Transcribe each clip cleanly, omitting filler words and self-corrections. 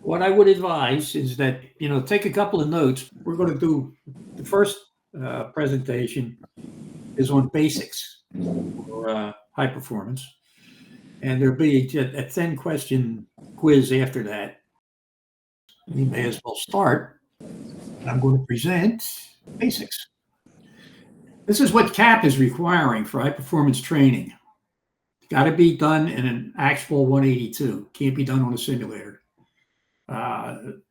What I would advise is that, take a couple of notes. We're going to do the first presentation is on basics for high performance. And there'll be a 10-question quiz after that. You may as well start. I'm going to present basics. This is what CAP is requiring for high performance training. It's got to be done in an actual 182. Can't be done on a simulator.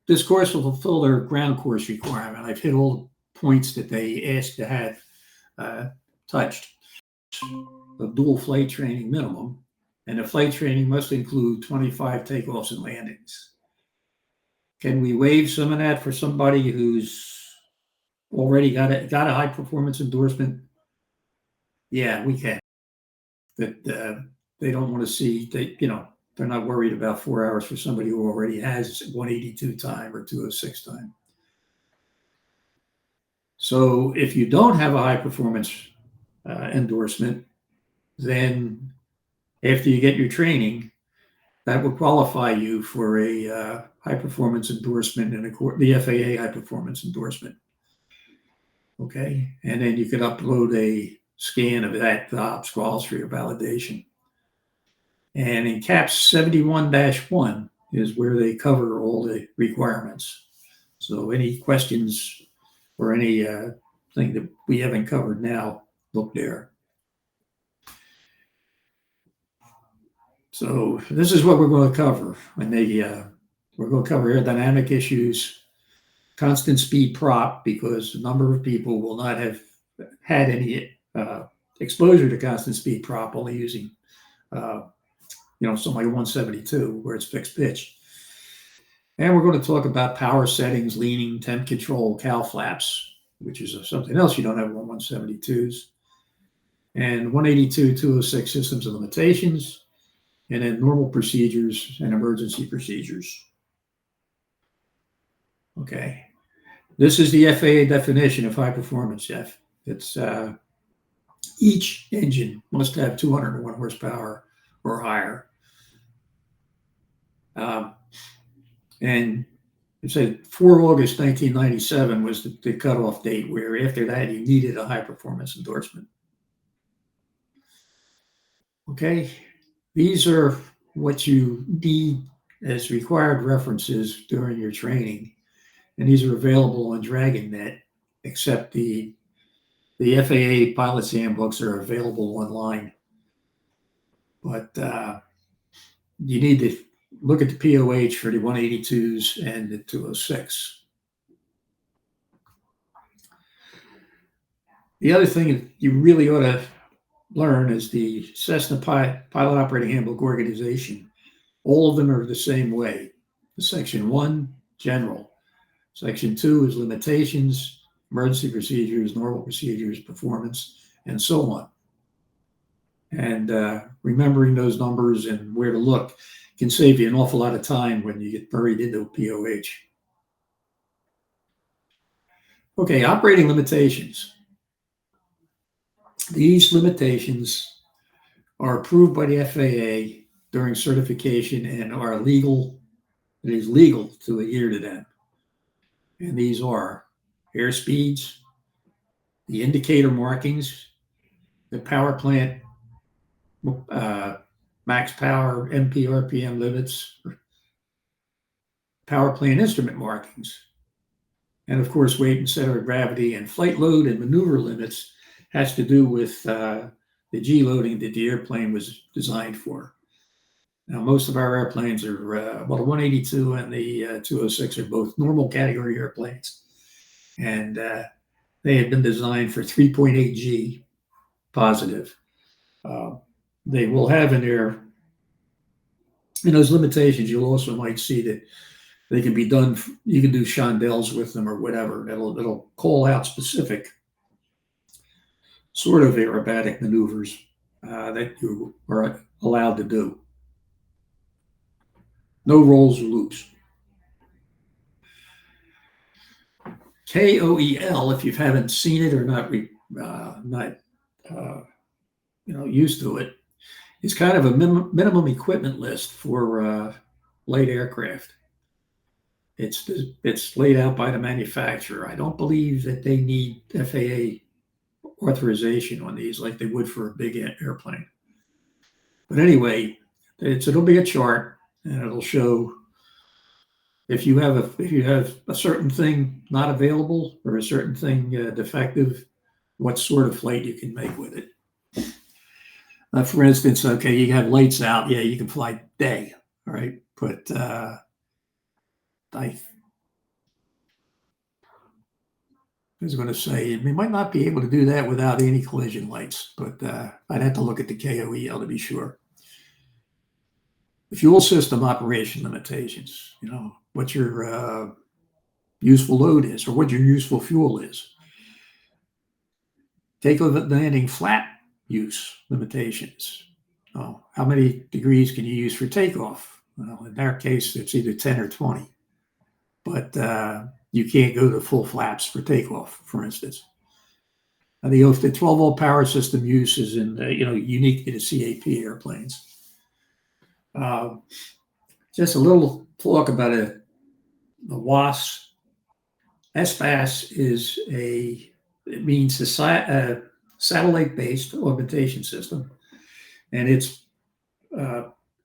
This course will fulfill their ground course requirement. I've hit all the points that they asked to have touched. The dual flight training minimum, and the flight training must include 25 takeoffs and landings. Can we waive some of that for somebody who's already got a high performance endorsement? Yeah, we can. That they don't want to see they're not worried about 4 hours for somebody who already has 182 time or 206 time. So if you don't have a high performance endorsement, then after you get your training, that will qualify you for a high performance endorsement and the FAA high performance endorsement. Okay, and then you could upload a scan of that to OPSQuals for your validation. And in CAPS 71-1 is where they cover all the requirements. So any questions or any thing that we haven't covered now, look there. So this is what we're going to cover. And we're going to cover aerodynamic issues, constant speed prop, because a number of people will not have had any exposure to constant speed prop, only using something like 172 where it's fixed pitch. And we're going to talk about power settings, leaning, temp control, cowl flaps, which is something else you don't have on 172s, and 182, 206 systems and limitations, and then normal procedures and emergency procedures. Okay. This is the FAA definition of high performance, Jeff. It's each engine must have 201 horsepower or higher. And it said 4 August 1997 was the cutoff date, where after that you needed a high performance endorsement. Okay, these are what you need as required references during your training, and these are available on DragonNet, except the FAA pilot's handbooks are available online. But you need to look at the POH for the 182s and the 206. The other thing that you really ought to learn is the Cessna Pilot Operating Handbook organization. All of them are the same way. Section 1, general. Section 2 is limitations, emergency procedures, normal procedures, performance, and so on. And remembering those numbers and where to look can save you an awful lot of time when you get buried into a POH. Okay, operating limitations. These limitations are approved by the FAA during certification and are legal. It is legal to adhere to them. And these are airspeeds, the indicator markings, the power plant max power, MP, RPM limits, power plant instrument markings, and of course, weight and center of gravity, and flight load and maneuver limits has to do with the G loading that the airplane was designed for. Now, most of our airplanes are, the 182 and the 206 are both normal category airplanes, and they have been designed for 3.8 G positive. They will have in those limitations, you'll also might see that they can be done, you can do chandelles with them or whatever. It'll call out specific sort of aerobatic maneuvers that you are allowed to do. No rolls or loops. KOEL, if you haven't seen it or not used to it, is kind of a minimum equipment list for light aircraft. It's laid out by the manufacturer. I don't believe that they need FAA authorization on these like they would for a big airplane. But anyway, it'll be a chart, and it'll show if you have a certain thing not available or a certain thing defective, what sort of flight you can make with it. For instance, okay, you have lights out. Yeah, you can fly day, all right? But I was going to say we might not be able to do that without anti-collision lights, but I'd have to look at the KOEL to be sure. The fuel system operation limitations, what your useful load is or what your useful fuel is. Takeoff landing flat use limitations. Oh, how many degrees can you use for takeoff? Well, in our case, it's either 10 or 20. But you can't go to full flaps for takeoff, for instance. The 12-volt power system use is unique to the CAP airplanes. Just a little talk about the WAS. SBAS means a satellite-based augmentation system, and it's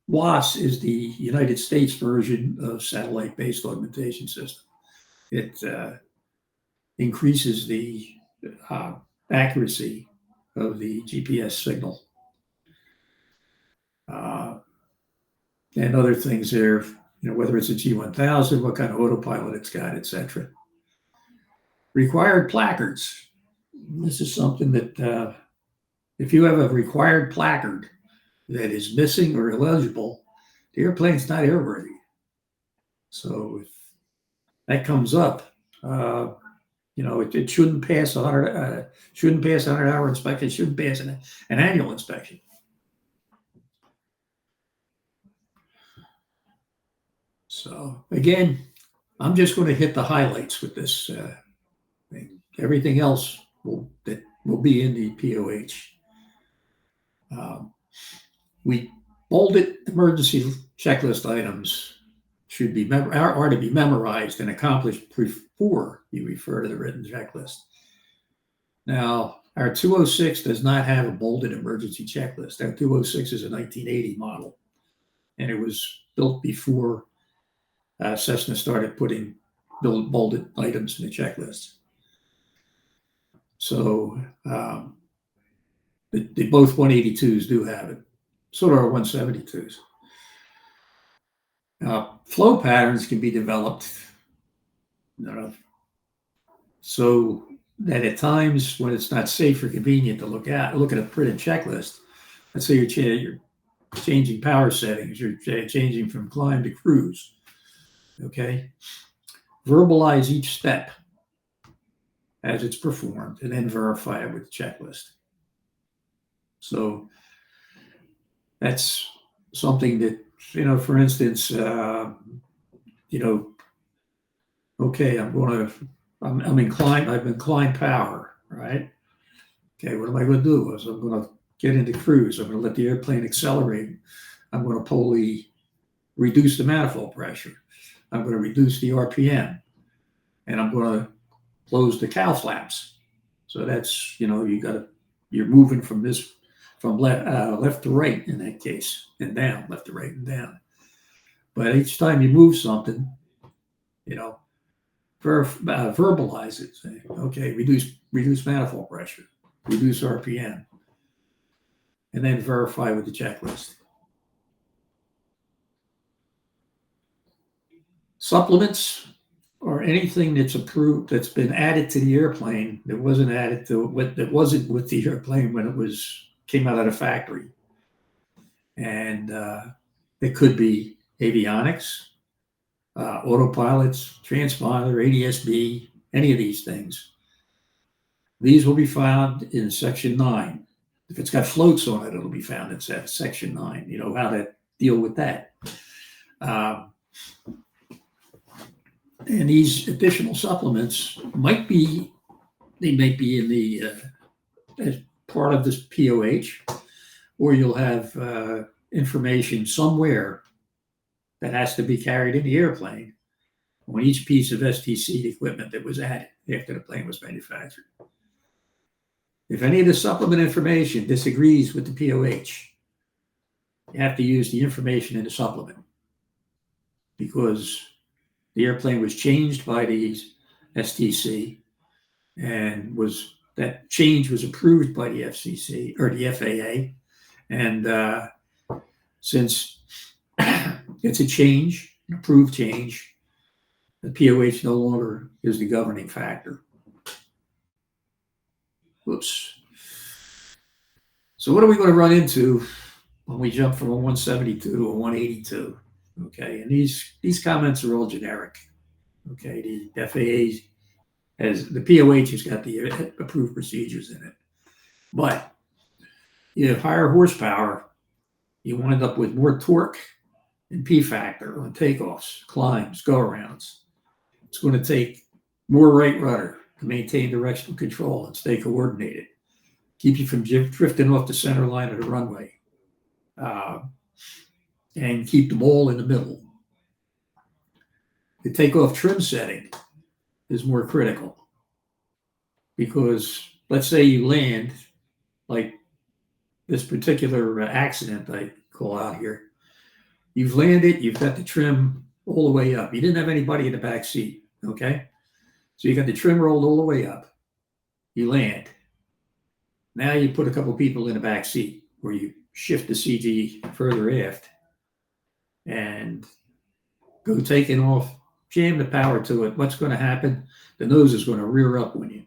WAS is the United States version of satellite-based augmentation system. It increases the accuracy of the GPS signal and other things there, whether it's a G1000, what kind of autopilot it's got, etc. Required placards. This is something that if you have a required placard that is missing or illegible, the airplane's not airworthy. So if that comes up, it shouldn't pass 100. Shouldn't pass 100-hour inspection. Shouldn't pass an annual inspection. So again, I'm just going to hit the highlights with this thing. Everything else will be in the POH. We bolded emergency checklist items are to be memorized and accomplished before you refer to the written checklist. Now, our 206 does not have a bolded emergency checklist. Our 206 is a 1980 model, and it was built before Cessna started putting bolded items in the checklist. So both 182s do have it. So do our 172s. Flow patterns can be developed so that at times when it's not safe or convenient to look at a printed checklist, let's say you're changing power settings, you're changing from climb to cruise, okay? Verbalize each step as it's performed and then verify it with the checklist. So that's something that, for instance, okay, I'm inclined, I've inclined power, right? Okay, what am I going to do? I'm going to get into cruise. I'm going to let the airplane accelerate. I'm going to polely reduce the manifold pressure. I'm going to reduce the RPM, and I'm going to close the cowl flaps. So that's, you're moving from left to right in that case, and down, left to right and down. But each time you move something, verbalize it. Say, okay, reduce manifold pressure, reduce RPM, and then verify with the checklist. Supplements or anything that's approved, that's been added to the airplane that wasn't with the airplane when it came out of the factory. And it could be avionics, autopilots, transponder, ADS-B, any of these things. These will be found in Section 9. If it's got floats on it, it'll be found in Section 9. How to deal with that. And these additional supplements might be in the as part of this POH, or you'll have information somewhere that has to be carried in the airplane on each piece of STC equipment that was added after the plane was manufactured. If any of the supplement information disagrees with the POH, you have to use the information in the supplement, because the airplane was changed by the STC, and that change was approved by the FCC or the FAA. And since it's a change, an approved change, the POH no longer is the governing factor. Whoops. So what are we going to run into when we jump from a 172 to a 182? Okay, and these comments are all generic. Okay, the FAA the POH has got the approved procedures in it. But you have higher horsepower, you wind up with more torque and P factor on takeoffs, climbs, go-arounds. It's going to take more right rudder to maintain directional control and stay coordinated, keep you from drifting off the center line of the runway, and keep the ball in the middle. The takeoff trim setting is more critical, because let's say you land, like this particular accident I call out here. You've landed, you've got the trim all the way up. You didn't have anybody in the back seat, okay? So you got the trim rolled all the way up. You land. Now you put a couple people in the back seat, where you shift the CG further aft and go taking off, jam the power to it. What's going to happen? The nose is going to rear up on you.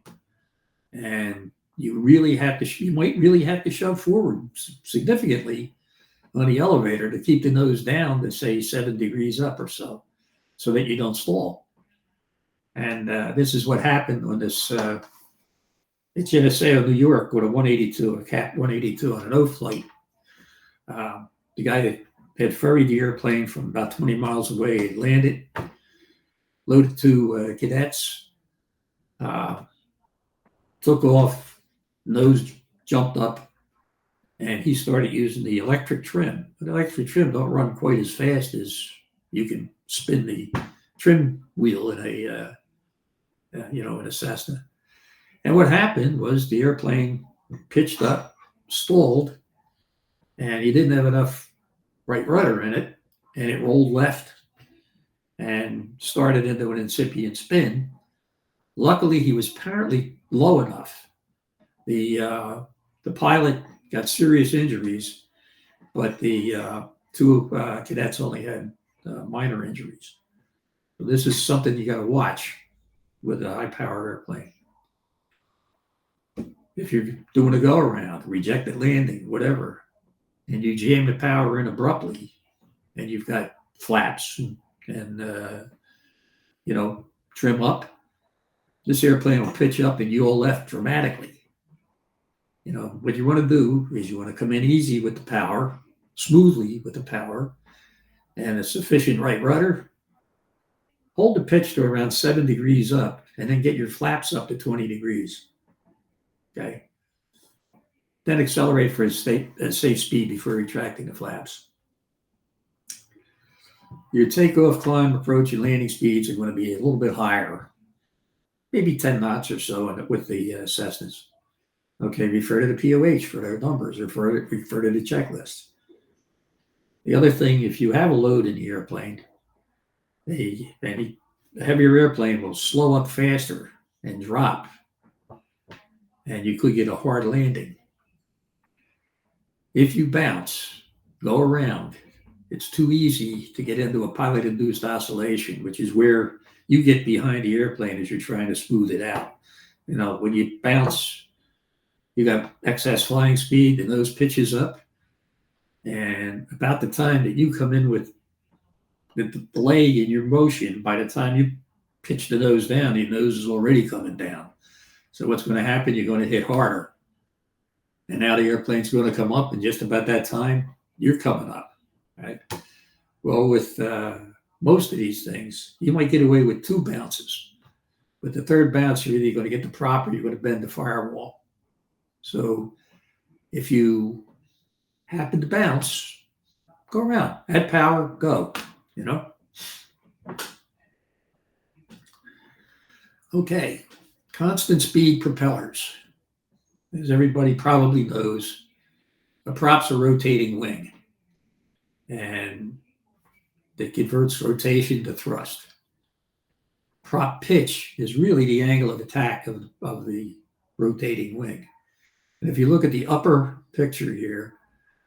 And you might really have to shove forward significantly on the elevator to keep the nose down to, say, 7 degrees up or so that you don't stall. And this is what happened on this it's Geneseo, New York, with a 182, a CAP 182 on an O flight. The guy that had ferried the airplane from about 20 miles away, landed, loaded 2 cadets, took off, nose jumped up, and he started using the electric trim. The electric trim don't run quite as fast as you can spin the trim wheel in a Cessna. And what happened was the airplane pitched up, stalled, and he didn't have enough right rudder in it, and it rolled left and started into an incipient spin. Luckily, he was apparently low enough. The pilot got serious injuries, but the 2 cadets only had minor injuries. So this is something you got to watch with a high-power airplane. If you're doing a go-around, rejected landing, whatever, and you jam the power in abruptly, and you've got flaps and trim up, this airplane will pitch up and you all left dramatically. What you want to do is you want to come in easy with the power, smoothly with the power, and a sufficient right rudder. Hold the pitch to around 7 degrees up, and then get your flaps up to 20 degrees. Okay. Then accelerate for a safe speed before retracting the flaps. Your takeoff, climb, approach, and landing speeds are going to be a little bit higher, maybe 10 knots or so with the Cessnas. Okay, refer to the POH for their numbers, or refer to the checklist. The other thing, if you have a load in the airplane, a heavier airplane will slow up faster and drop, and you could get a hard landing. If you bounce, go around, it's too easy to get into a pilot-induced oscillation, which is where you get behind the airplane as you're trying to smooth it out. When you bounce, you got excess flying speed, the nose pitches up, and about the time that you come in with the delay in your motion, by the time you pitch the nose down, the nose is already coming down. So what's going to happen? You're going to hit harder. And now the airplane's going to come up, and just about that time, you're coming up, right? Well, with most of these things, you might get away with 2 bounces. But the third bounce, you're either going to get the prop or you're going to bend the firewall. So if you happen to bounce, go around, add power, go, Okay, constant speed propellers. As everybody probably knows, a prop's a rotating wing, and it converts rotation to thrust. Prop pitch is really the angle of attack of the rotating wing. And if you look at the upper picture here,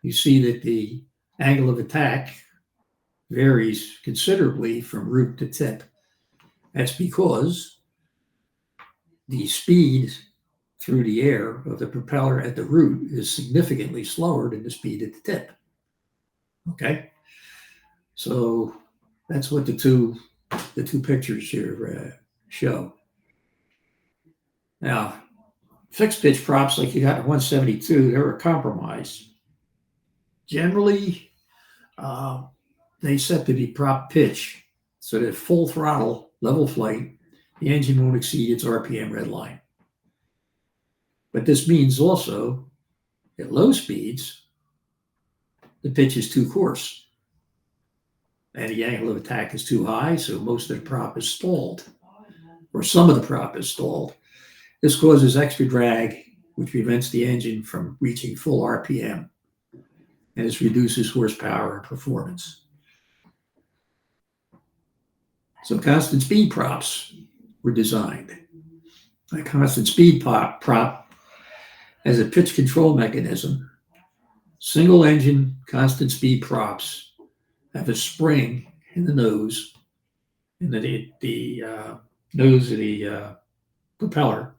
you see that the angle of attack varies considerably from root to tip. That's because the speed through the air of the propeller at the root is significantly slower than the speed at the tip. Okay, so that's what the two pictures here show. Now, fixed pitch props like you got in 172, they're a compromise. Generally, they set to be prop pitch so that full throttle, level flight, the engine won't exceed its RPM red line. But this means also at low speeds, the pitch is too coarse and the angle of attack is too high, so most of the prop is stalled, or some of the prop is stalled. This causes extra drag, which prevents the engine from reaching full RPM, and this reduces horsepower and performance. So constant speed props were designed. A constant speed prop has a pitch control mechanism. Single engine constant speed props have a spring in the nose, in the nose of the propeller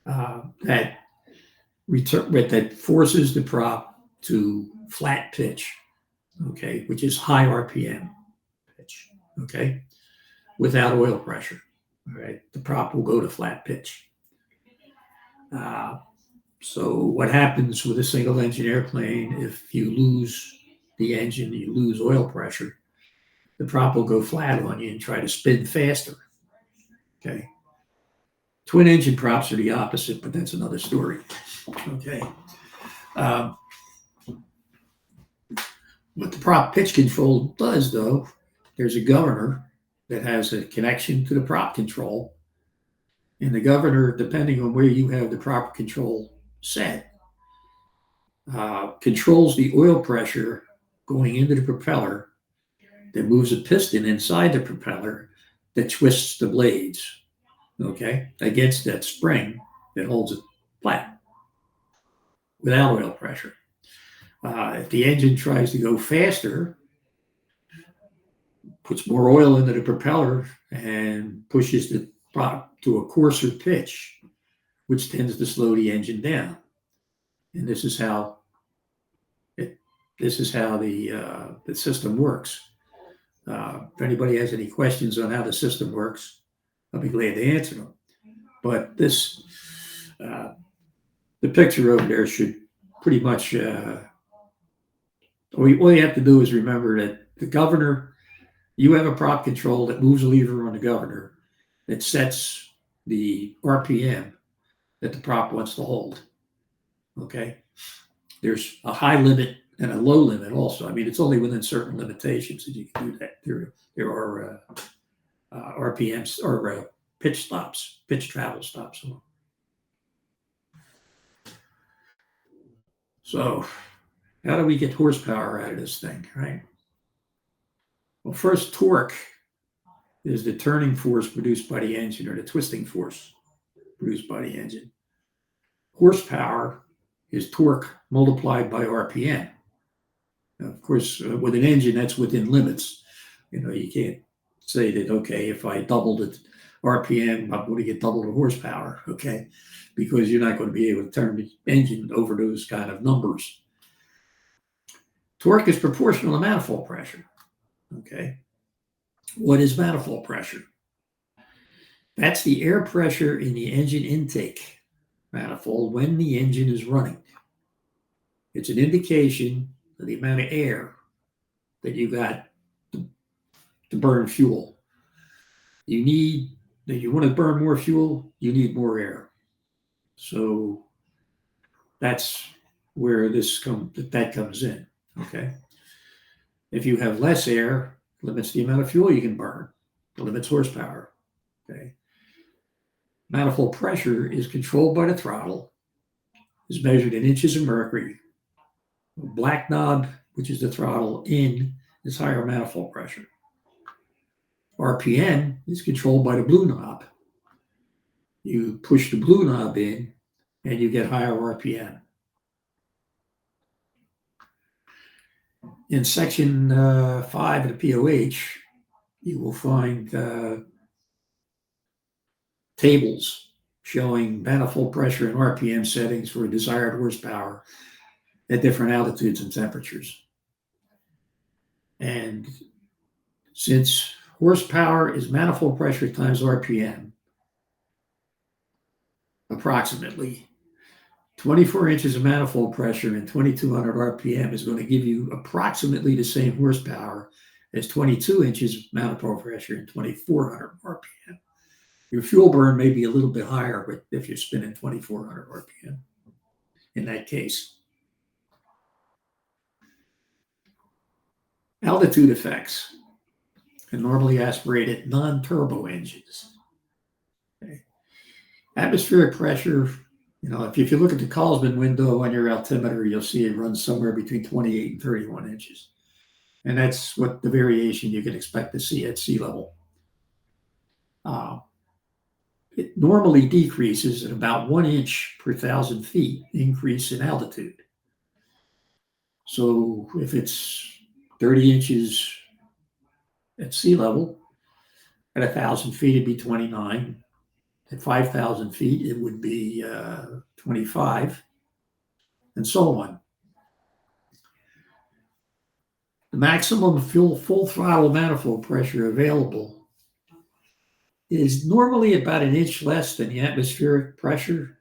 that forces the prop to flat pitch, okay, which is high RPM pitch, okay, without oil pressure. All right, the prop will go to flat pitch. So what happens with a single engine airplane, if you lose the engine, you lose oil pressure, the prop will go flat on you and try to spin faster. Okay. Twin engine props are the opposite, but that's another story. Okay. What the prop pitch control does, though, there's a governor that has a connection to the prop control. And the governor, depending on where you have the prop control set, controls the oil pressure going into the propeller that moves a piston inside the propeller that twists the blades, okay, against that spring that holds it flat without oil pressure. If the engine tries to go faster, puts more oil into the propeller and pushes the prop to a coarser pitch, which tends to slow the engine down. And this is how the system works. If anybody has any questions on how the system works, I'll be glad to answer them. But this, the picture over there should pretty much, all you have to do is remember that the governor, you have a prop control that moves a lever on the governor that sets the RPM that the prop wants to hold. Okay? There's a high limit and a low limit also. I mean, it's only within certain limitations that you can do that. There are RPMs or pitch stops, pitch travel stops. So how do we get horsepower out of this thing, right? Well, first, torque is the turning force produced by the engine, or the twisting force produced by the engine. Horsepower is torque multiplied by RPM. Now, of course, with an engine, that's within limits. You know, you can't say that, okay, if I doubled the RPM, I'm going to get double the horsepower, okay? Because you're not going to be able to turn the engine over those kind of numbers. Torque is proportional to manifold pressure, okay? What is manifold pressure? That's the air pressure in the engine intake manifold when the engine is running. It's an indication of the amount of air that you got to burn fuel. You want to burn more fuel, you need more air. So that's where that comes in. Okay. If you have less air, limits the amount of fuel you can burn. It limits horsepower. Okay. Manifold pressure is controlled by the throttle, is measured in inches of mercury. Black knob, which is the throttle, in is higher manifold pressure. RPM is controlled by the blue knob. You push the blue knob in and you get higher RPM. In section 5 of the POH, you will find tables showing manifold pressure and RPM settings for desired horsepower at different altitudes and temperatures. And since horsepower is manifold pressure times RPM, approximately 24 inches of manifold pressure and 2200 RPM is going to give you approximately the same horsepower as 22 inches of manifold pressure and 2400 RPM. Your fuel burn may be a little bit higher, but if you're spinning 2400 RPM in that case. Altitude effects and normally aspirated non-turbo engines. Okay. Atmospheric pressure, if you look at the Colsman window on your altimeter, you'll see it runs somewhere between 28 and 31 inches. And that's what the variation you can expect to see at sea level. It normally decreases at about 1 inch per 1,000 feet increase in altitude. So if it's 30 inches at sea level, at 1,000 feet, it'd be 29. At 5,000 feet, it would be 25, and so on. The maximum full throttle manifold pressure available is normally about an inch less than the atmospheric pressure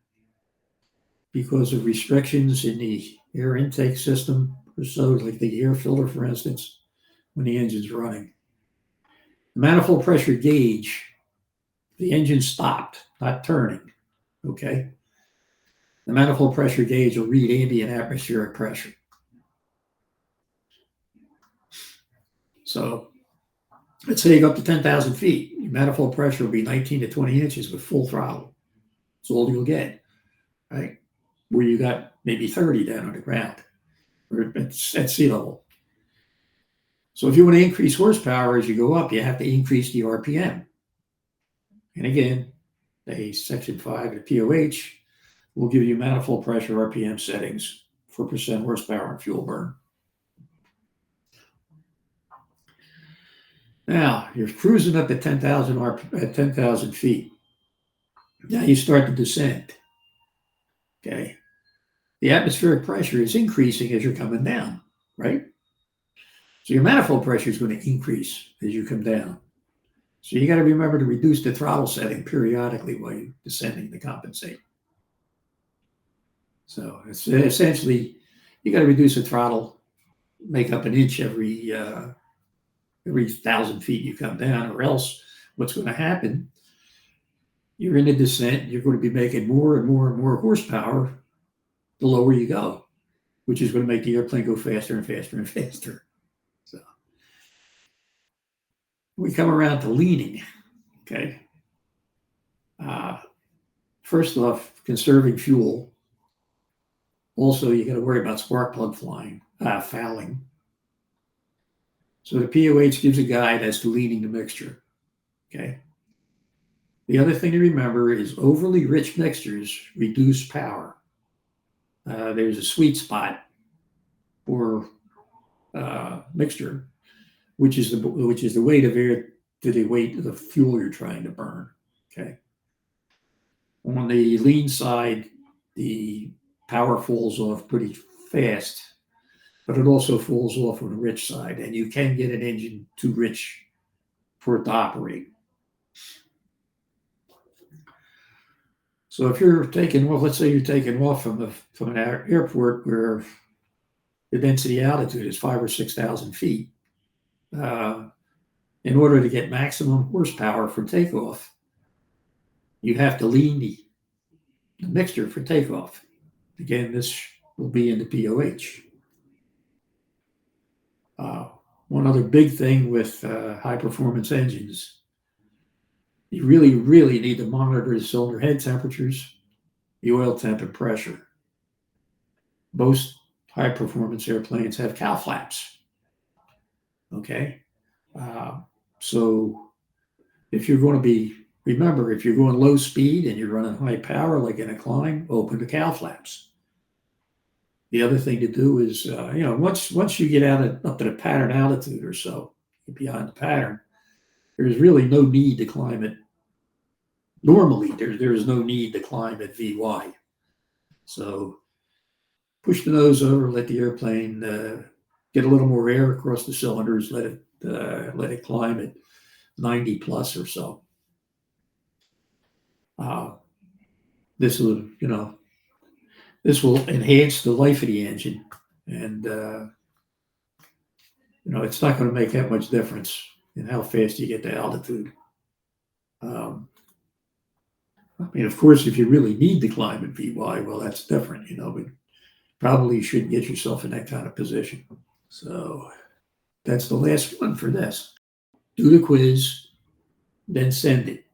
because of restrictions in the air intake system, or so, like the air filter, for instance, when the engine's running. The manifold pressure gauge, the engine stopped, not turning, okay? The manifold pressure gauge will read ambient atmospheric pressure. So let's say you go up to 10,000 feet, your manifold pressure will be 19 to 20 inches with full throttle. That's all you'll get, right? Where you got maybe 30 down on the ground or at sea level. So if you want to increase horsepower as you go up, you have to increase the RPM. And again, section 5 of the POH will give you manifold pressure RPM settings for percent horsepower and fuel burn. Now, you're cruising up at 10,000 feet. Now you start the descent. Okay. The atmospheric pressure is increasing as you're coming down, right? So your manifold pressure is going to increase as you come down. So you got to remember to reduce the throttle setting periodically while you're descending to compensate. So it's essentially, you got to reduce the throttle, make up an inch every 1,000 feet you come down, or else what's going to happen, you're in a descent, you're going to be making more and more and more horsepower the lower you go, which is going to make the airplane go faster and faster and faster. So we come around to leaning, okay? First off, conserving fuel. Also, you got to worry about spark plug fouling. So the POH gives a guide as to leaning the mixture, okay? The other thing to remember is overly rich mixtures reduce power. There's a sweet spot for mixture, which is the weight of air to the weight of the fuel you're trying to burn. Okay. On the lean side, the power falls off pretty fast, but it also falls off on the rich side, and you can get an engine too rich for it to operate. So if you're taking off, let's say you're taking off from an airport where the density altitude is 5,000 or 6,000 feet. In order to get maximum horsepower for takeoff, you have to lean the mixture for takeoff. Again, this will be in the POH. One other big thing with high performance engines You really, really need to monitor the cylinder head temperatures, the oil temp, and pressure. Most high performance airplanes have cowl flaps. Okay. Uh, so if you're going to be, remember, if you're going low speed and you're running high power, like in a climb, open the cowl flaps. The other thing to do is, once you get up to the pattern altitude or so, beyond the pattern, there's really no need to climb it. Normally, there is no need to climb at VY. So push the nose over, let the airplane get a little more air across the cylinders, let it climb at 90 plus or so. This will, this will enhance the life of the engine, and it's not going to make that much difference in how fast you get to altitude. I mean, of course, if you really need to climb at VY, well, that's different, but probably you shouldn't get yourself in that kind of position. So that's the last one for this. Do the quiz, then send it.